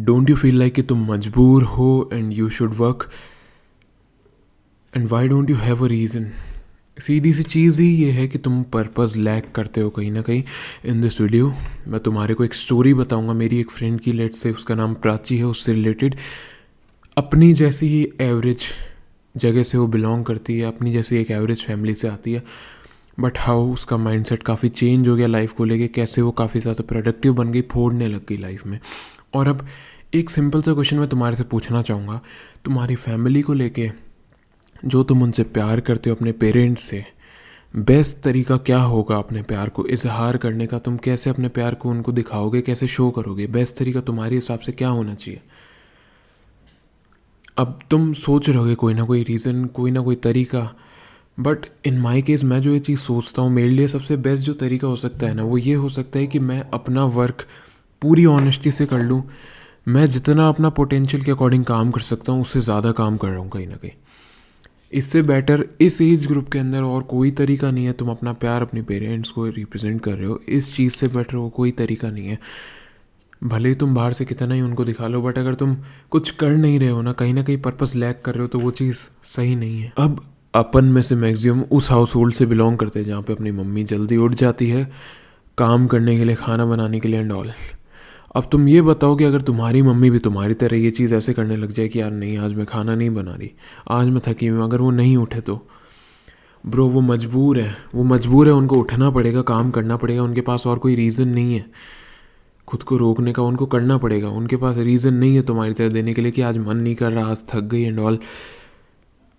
Don't you feel like कि तुम मजबूर हो and you should work, and why don't you have a reason? सीधी सी चीज़ ही ये है कि तुम पर्पस लैक करते हो कहीं ना कहीं। इन दिस वीडियो मैं तुम्हारे को एक स्टोरी बताऊंगा मेरी एक फ्रेंड की, लेट से उसका नाम प्राची है, उससे रिलेटेड। अपनी जैसी ही एवरेज जगह से वो बिलोंग करती है, अपनी जैसी एक एवरेज फैमिली से आती है, बट हाउ उसका माइंडसेट काफ़ी चेंज हो गया लाइफ को लेके, कैसे वो काफ़ी ज़्यादा प्रोडक्टिव बन गई, फोड़ने लग गई लाइफ में। और अब एक सिंपल सा क्वेश्चन मैं तुम्हारे से पूछना चाहूँगा, तुम्हारी फैमिली को लेके, जो तुम उनसे प्यार करते हो अपने पेरेंट्स से, बेस्ट तरीका क्या होगा अपने प्यार को इजहार करने का? तुम कैसे अपने प्यार को उनको दिखाओगे, कैसे शो करोगे? बेस्ट तरीका तुम्हारे हिसाब से क्या होना चाहिए? अब तुम सोच रहोगे कोई ना कोई रीज़न, कोई ना कोई तरीका, बट इन माई केस मैं जो ये चीज़ सोचता हूँ, मेरे लिए सबसे बेस्ट जो तरीका हो सकता है ना, वो ये हो सकता है कि मैं अपना वर्क पूरी ऑनेस्टी से कर लूँ। मैं जितना अपना पोटेंशियल के अकॉर्डिंग काम कर सकता हूँ, उससे ज़्यादा काम कर रहा हूँ कहीं ना कहीं। इससे बेटर इस एज ग्रुप के अंदर और कोई तरीका नहीं है। तुम अपना प्यार अपने पेरेंट्स को रिप्रेजेंट कर रहे हो, इस चीज़ से बेटर वो कोई तरीका नहीं है। भले ही तुम बाहर से कितना ही उनको दिखा लो, बट अगर तुम कुछ कर नहीं रहे हो ना कहीं पर्पस लैक कर रहे हो, तो वो चीज़ सही नहीं है। अब अपन में से मैक्सिमम उस हाउस होल्ड से बिलोंग करते हैं जहाँ पे अपनी मम्मी जल्दी उठ जाती है काम करने के लिए, खाना बनाने के लिए एंड ऑल। अब तुम ये बताओ कि अगर तुम्हारी मम्मी भी तुम्हारी तरह ये चीज़ ऐसे करने लग जाए कि यार नहीं, आज मैं खाना नहीं बना रही, आज मैं थकी हुई हूँ, अगर वो नहीं उठे तो ब्रो वो मजबूर है, वो मजबूर है, उनको उठना पड़ेगा, काम करना पड़ेगा, उनके पास और कोई रीज़न नहीं है खुद को रोकने का, उनको करना पड़ेगा। उनके पास रीज़न नहीं है तुम्हारी तरह देने के लिए कि आज मन नहीं कर रहा, आज थक गई एंड ऑल।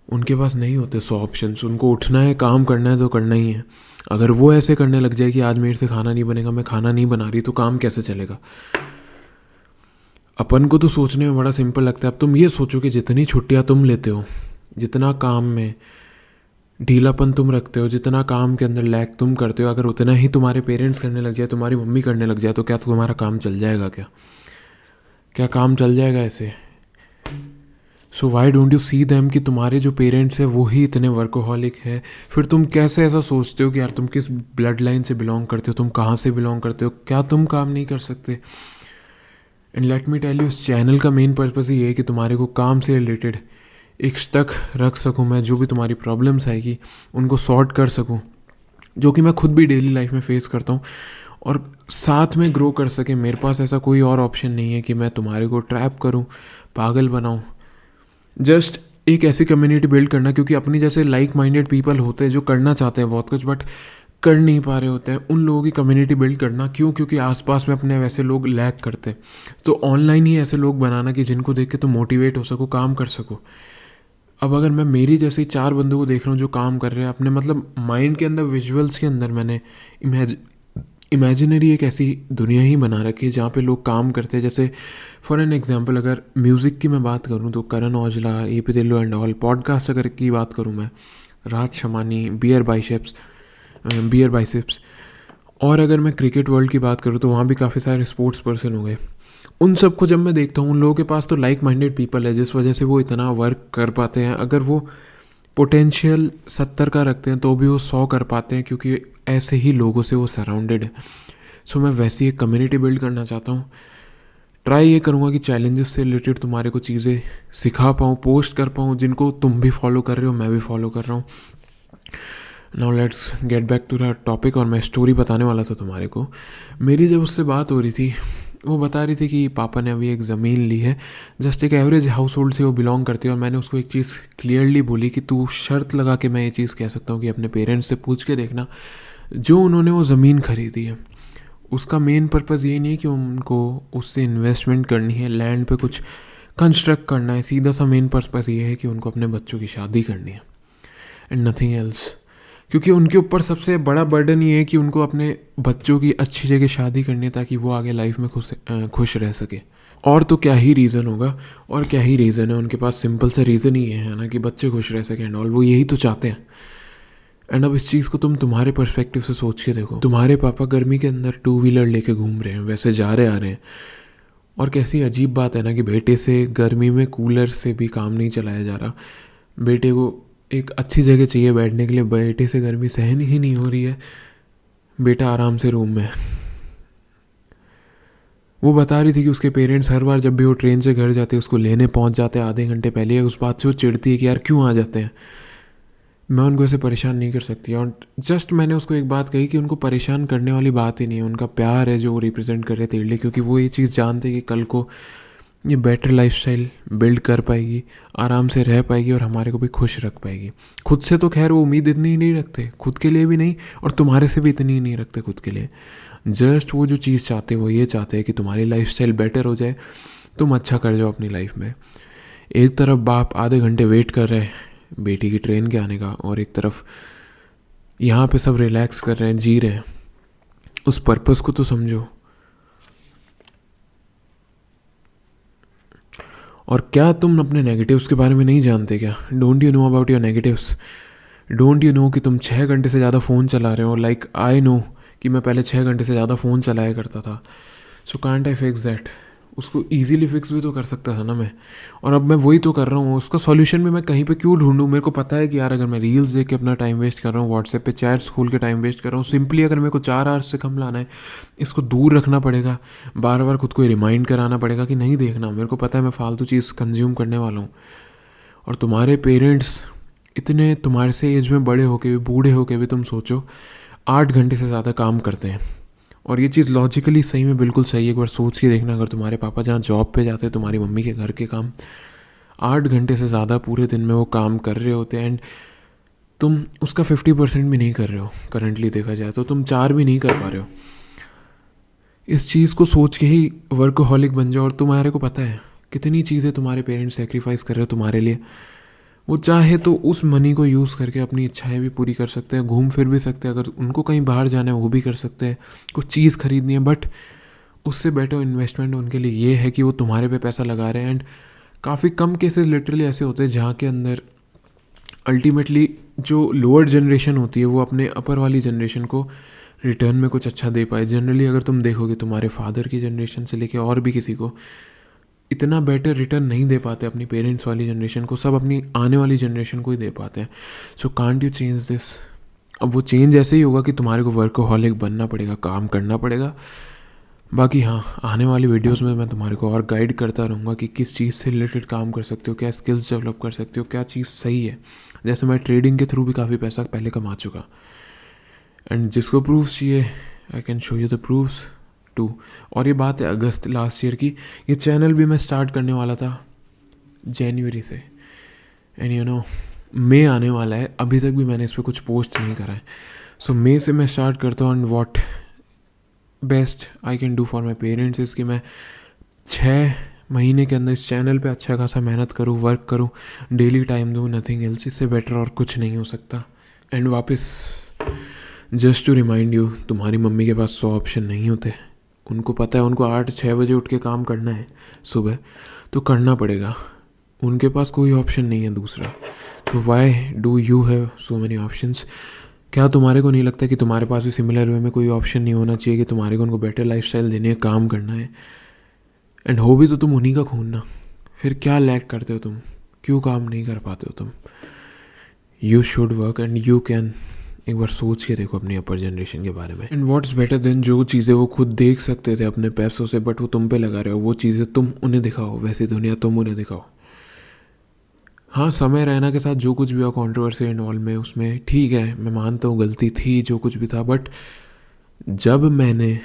उनके पास नहीं होते 100 ऑप्शंस, उनको उठना है, काम करना है तो करना ही है। अगर वो ऐसे करने लग जाए कि आज मेरे से खाना नहीं बनेगा, मैं खाना नहीं बना रही, तो काम कैसे चलेगा? अपन को तो सोचने में बड़ा सिंपल लगता है। अब तुम ये सोचो कि जितनी छुट्टियाँ तुम लेते हो, जितना काम में ढीलापन तुम रखते हो, जितना काम के अंदर लैग तुम करते हो, अगर उतना ही तुम्हारे पेरेंट्स करने लग जाए, तुम्हारी मम्मी करने लग जाए, तो क्या तुम्हारा काम चल जाएगा? क्या क्या काम चल जाएगा ऐसे? So why don't you see them कि तुम्हारे जो पेरेंट्स हैं वो ही इतने वर्कोहॉलिक है? फिर तुम कैसे ऐसा सोचते हो कि यार तुम किस ब्लड लाइन से बिलोंग करते हो, तुम कहाँ से बिलोंग करते हो, क्या तुम काम नहीं कर सकते? And let me tell you, इस चैनल का मेन पर्पज़ ही है कि तुम्हारे को काम से रिलेटेड एक तक रख सकूँ मैं, जो भी तुम्हारी प्रॉब्लम्स आएगी उनको सॉर्ट कर सकूँ, जो कि मैं खुद भी डेली लाइफ में फेस करता हूँ, और साथ में ग्रो कर सके। मेरे पास ऐसा कोई और ऑप्शन नहीं है कि मैं तुम्हारे को ट्रैप करूँ, पागल बनाऊँ। जस्ट एक ऐसी कम्युनिटी बिल्ड करना, क्योंकि अपनी जैसे लाइक माइंडेड पीपल होते हैं जो करना चाहते हैं बहुत कुछ बट कर नहीं पा रहे होते हैं, उन लोगों की कम्युनिटी बिल्ड करना। क्यों? क्योंकि आसपास में अपने वैसे लोग लैक करते हैं, तो ऑनलाइन ही ऐसे लोग बनाना कि जिनको देख के तुम मोटिवेट हो सको, काम कर सको। अब अगर मैं मेरी जैसे ही 4 बंदों को देख रहा हूँ जो काम कर रहे हैं अपने, मतलब माइंड के अंदर, विजुअल्स के अंदर मैंने इमेजिनरी एक ऐसी दुनिया ही बना रखी है जहाँ पे लोग काम करते हैं। जैसे फॉर एन एग्जांपल अगर म्यूज़िक की मैं बात करूँ तो करण औजला, ए पी दिल्लो एंड ऑल। पॉडकास्ट अगर की बात करूँ मैं, राज शमानी, बियर बाइसेप्स। और अगर मैं क्रिकेट वर्ल्ड की बात करूँ तो वहाँ भी काफ़ी सारे स्पोर्ट्स पर्सन हो गए। उन सबको जब मैं देखता हूँ, उन लोगों के पास तो लाइक माइंडेड पीपल है जिस वजह से वो इतना वर्क कर पाते हैं। अगर वो पोटेंशियल 70 का रखते हैं तो भी वो 100 कर पाते हैं, क्योंकि ऐसे ही लोगों से वो सराउंडेड है। सो मैं वैसी एक कम्युनिटी बिल्ड करना चाहता हूँ। ट्राई ये करूँगा कि चैलेंजेस से रिलेटेड तुम्हारे को चीज़ें सिखा पाऊँ, पोस्ट कर पाऊँ, जिनको तुम भी फॉलो कर रहे हो, मैं भी फॉलो कर रहा हूँ। Now let's get back to the topic. और मैं स्टोरी बताने वाला था तुम्हारे को। मेरी जब उससे बात हो रही थी, वो बता रही थी कि पापा ने अभी एक ज़मीन ली है, जस्ट एक एवरेज हाउस होल्ड से वो बिलोंग करती है। और मैंने उसको एक चीज़ क्लियरली बोली कि तू शर्त लगा के, मैं ये चीज़ कह सकता हूँ कि अपने पेरेंट्स से पूछ के देखना, जो उन्होंने वो ज़मीन खरीदी है उसका मेन पर्पज़ ये नहीं है कि उनको उससे इन्वेस्टमेंट करनी है, लैंड पे कुछ कंस्ट्रक्ट करना है। सीधा सा मेन पर्पज़ ये है कि उनको अपने बच्चों की शादी करनी है एंड नथिंग एल्स। क्योंकि उनके ऊपर सबसे बड़ा बर्डन ये है कि उनको अपने बच्चों की अच्छी जगह शादी करनी है, ताकि वो आगे लाइफ में खुश रह सके। और तो क्या ही रीज़न होगा, और क्या ही रीज़न है उनके पास? सिंपल सा रीज़न ही है ना कि बच्चे खुश रह सकें एंड ऑल, वो यही तो चाहते हैं। एंड अब इस चीज़ को तुम तुम्हारे पर्सपेक्टिव से सोच के देखो। तुम्हारे पापा गर्मी के अंदर 2 व्हीलर लेके घूम रहे हैं, वैसे जा रहे आ रहे हैं, और कैसी अजीब बात है ना कि बेटे से गर्मी में कूलर से भी काम नहीं चलाया जा रहा। बेटे को एक अच्छी जगह चाहिए बैठने के लिए, बेटे से गर्मी सहन ही नहीं हो रही है, बेटा आराम से रूम में। वो बता रही थी कि उसके पेरेंट्स हर बार जब भी वो ट्रेन से घर जाते हैं उसको लेने पहुंच जाते हैं आधे घंटे पहले। उस बात से वो चिढ़ती है कि यार क्यों आ जाते हैं। मैं उनको ऐसे परेशान नहीं कर सकती। और जस्ट मैंने उसको एक बात कही कि उनको परेशान करने वाली बात ही नहीं है, उनका प्यार है जो वो रिप्रेजेंट कर रहे थे लिए, क्योंकि वो ये चीज़ जानते हैं कि कल को ये बेटर लाइफस्टाइल बिल्ड कर पाएगी, आराम से रह पाएगी और हमारे को भी खुश रख पाएगी। खुद से तो खैर वो उम्मीद इतनी ही नहीं रखते, खुद के लिए भी नहीं, और तुम्हारे से भी इतनी ही नहीं रखते खुद के लिए। जस्ट वो जो चीज़ चाहते हैं वो ये चाहते हैं कि तुम्हारी लाइफस्टाइल बेटर हो जाए, तुम अच्छा कर जाओ अपनी लाइफ में। एक तरफ बाप आधे घंटे वेट कर रहे हैं बेटी की ट्रेन के आने का, और एक तरफ यहाँ पे सब रिलैक्स कर रहे हैं, जी रहे हैं। उस पर्पस को तो समझो। और क्या तुम अपने नेगेटिव्स के बारे में नहीं जानते क्या? Don't you know about your negatives? Don't you know कि तुम 6 घंटे से ज़्यादा फ़ोन चला रहे हो? लाइक आई नो कि मैं पहले 6 घंटे से ज़्यादा फ़ोन चलाया करता था। So can't I fix that? उसको ईजीली फिक्स भी तो कर सकता था ना मैं। और अब मैं वही तो कर रहा हूँ। उसका सॉल्यूशन भी मैं कहीं पे क्यों ढूंढूं? मेरे को पता है कि यार अगर मैं रील्स देख के अपना टाइम वेस्ट कर रहा हूँ, व्हाट्सएप पे चैट्स खोल के टाइम वेस्ट कर रहा हूँ, सिंपली अगर मेरे को 4 आवर्स से कम लाना है, इसको दूर रखना पड़ेगा। बार बार खुद को रिमाइंड कराना पड़ेगा कि नहीं देखना। मेरे को पता है मैं फालतू चीज़ कंज्यूम करने वाला हूँ। और तुम्हारे पेरेंट्स इतने तुम्हारे से एज में बड़े होके भी, बूढ़े होके भी, तुम सोचो 8 घंटे से ज़्यादा काम करते हैं। और ये चीज़ लॉजिकली सही में बिल्कुल सही है। एक बार सोच के देखना, अगर तुम्हारे पापा जहाँ जॉब पे जाते हैं, तुम्हारी मम्मी के घर के काम 8 घंटे से ज़्यादा पूरे दिन में वो काम कर रहे होते हैं, एंड तुम उसका 50% भी नहीं कर रहे हो। करंटली देखा जाए तो तुम 4 भी नहीं कर पा रहे हो। इस चीज़ को सोच के ही वर्कोहॉलिक बन जाओ। और तुम्हारे को पता है कितनी चीज़ें तुम्हारे पेरेंट्स सेक्रीफाइस कर रहे हो तुम्हारे लिए। वो चाहे तो उस मनी को यूज़ करके अपनी इच्छाएं भी पूरी कर सकते हैं, घूम फिर भी सकते हैं, अगर उनको कहीं बाहर जाना है वो भी कर सकते हैं, कुछ चीज़ खरीदनी है। बट उससे बेटर इन्वेस्टमेंट उनके लिए ये है कि वो तुम्हारे पे पैसा लगा रहे हैं। एंड काफ़ी कम केसेस लिटरली ऐसे होते हैं जहाँ के अंदर अल्टीमेटली जो लोअर जनरेशन होती है वो अपने अपर वाली जनरेशन को रिटर्न में कुछ अच्छा दे पाए। जनरली अगर तुम देखोगे तुम्हारे फादर की जनरेशन से लेके और भी किसी को इतना बेटर रिटर्न नहीं दे पाते अपनी पेरेंट्स वाली जनरेशन को, सब अपनी आने वाली जनरेशन को ही दे पाते हैं। So can't you change this? अब वो चेंज ऐसे ही होगा कि तुम्हारे को वर्कोहॉलिक बनना पड़ेगा, काम करना पड़ेगा। बाकी हाँ, आने वाली वीडियोस में मैं तुम्हारे को और गाइड करता रहूँगा कि किस चीज़ से रिलेटेड काम कर सकते हो, क्या स्किल्स डेवलप कर सकते हो, क्या चीज़ सही है। जैसे मैं ट्रेडिंग के थ्रू भी काफ़ी पैसा पहले कमा चुका, एंड जिसको प्रूफ्स चाहिए I can show you the proofs too. और ये बात है अगस्त लास्ट ईयर की। ये चैनल भी मैं स्टार्ट करने वाला था जनवरी से, एंड यू नो मई आने वाला है, अभी तक भी मैंने इस पर कुछ पोस्ट नहीं करा है। सो मई से मैं स्टार्ट करता हूँ। And what best I can do for my parents इसकी मैं 6 महीने के अंदर इस चैनल पे अच्छा खासा मेहनत करूँ, वर्क करूँ, डेली टाइम दूँ, नथिंग एल्स। इससे बेटर और कुछ नहीं हो सकता। एंड वापस जस्ट टू रिमाइंड यू, तुम्हारी मम्मी के पास 100 ऑप्शन नहीं होते। उनको पता है उनको 8-6 बजे उठ के काम करना है सुबह, तो करना पड़ेगा। उनके पास कोई ऑप्शन नहीं है दूसरा। तो why do you have so many options? क्या तुम्हारे को नहीं लगता कि तुम्हारे पास भी सिमिलर वे में कोई ऑप्शन नहीं होना चाहिए कि तुम्हारे को उनको बेटर लाइफस्टाइल देने है, काम करना है? एंड हो भी तो तुम उन्हीं का खून ना, फिर क्या लैक करते हो तुम? क्यों काम नहीं कर पाते हो तुम? You should work and you can. एक बार सोच के देखो अपनी अपर जनरेशन के बारे में। एंड व्हाट्स बेटर देन जो चीज़ें वो खुद देख सकते थे अपने पैसों से, बट वो तुम पे लगा रहे हो, वो चीज़ें तुम उन्हें दिखाओ, वैसी दुनिया तुम उन्हें दिखाओ। हाँ, समय रहना के साथ जो कुछ भी हुआ कंट्रोवर्सी एंड ऑल में, उसमें ठीक है, मैं मानता हूँ गलती थी जो कुछ भी था। बट जब मैंने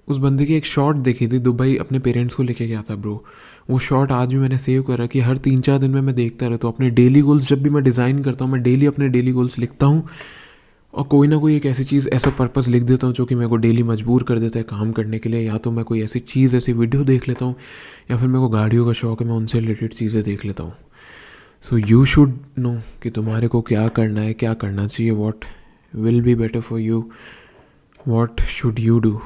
उस बंदे की एक शॉट देखी थी, दुबई अपने पेरेंट्स को लेके गया था ब्रो, वो शॉट आज भी मैंने सेव करा कि हर 3-4 दिन में मैं देखता रहता हूँ। अपने डेली गोल्स जब भी मैं डिज़ाइन करता हूँ, मैं डेली अपने डेली गोल्स लिखता हूँ, और कोई ना कोई एक ऐसी चीज़, ऐसा पर्पस लिख देता हूँ जो कि मेरे को डेली मजबूर कर देता है काम करने के लिए। या तो मैं कोई ऐसी चीज़, ऐसी वीडियो देख लेता हूँ, या फिर मेरे को गाड़ियों का शौक है, मैं उनसे रिलेटेड चीज़ें देख लेता हूँ। सो यू शुड नो कि तुम्हारे को क्या करना है, क्या करना चाहिए, what will be better for you, what should you do.